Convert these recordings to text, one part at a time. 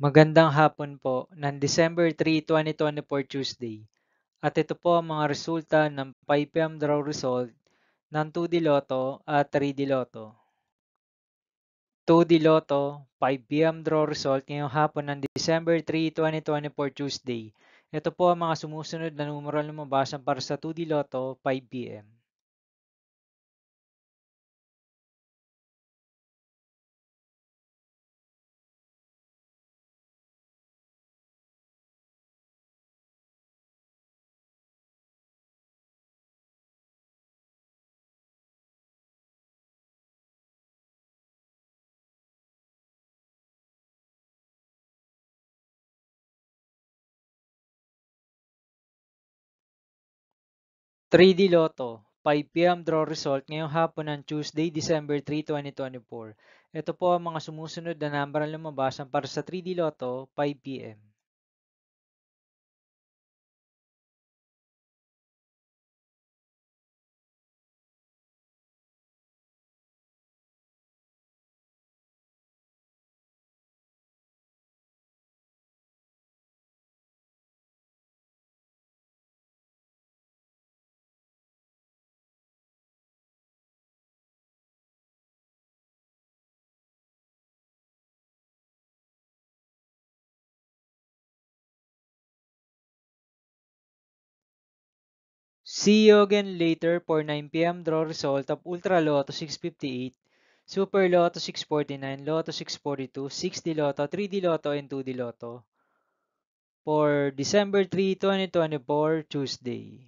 Magandang hapon po ng December 3, 2024 Tuesday. At ito po ang mga resulta ng 5 p.m. draw result ng 2D Lotto at 3D Lotto. 2D Lotto, 5 p.m. draw result ngayong hapon ng December 3, 2024 Tuesday. Ito po ang mga sumusunod na numero na lumabasan para sa 2D Lotto 5 p.m. 3D Lotto, 5 p.m. draw result ngayong hapon ng Tuesday, December 3, 2024. Ito po ang mga sumusunod na number na lumabasan para sa 3D Lotto 5 p.m. 'See you again later for 9 p.m. draw result of Ultra Lotto 658, Super Lotto 649, Lotto 642, 6D Lotto, 3D Lotto, and 2D Lotto for December 3, 2024, Tuesday.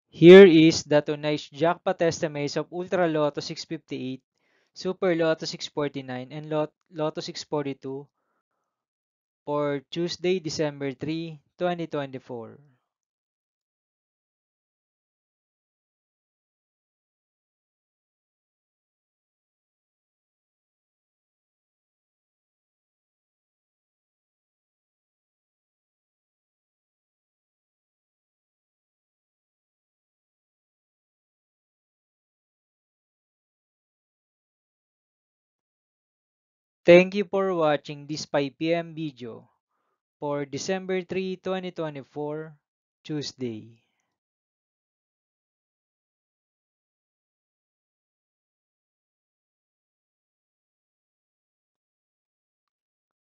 Here is the tonight's jackpot estimates of Ultra Lotto 658, Super Lotto 649, and Lotto 642 for Tuesday, December 3, 2024. Thank you for watching this 5 p.m. video for December 3, 2024, Tuesday.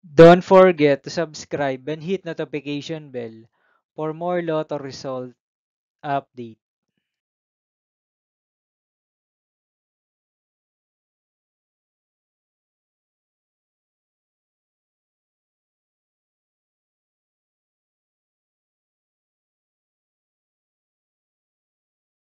Don't forget to subscribe and hit notification bell for more Lotto result update.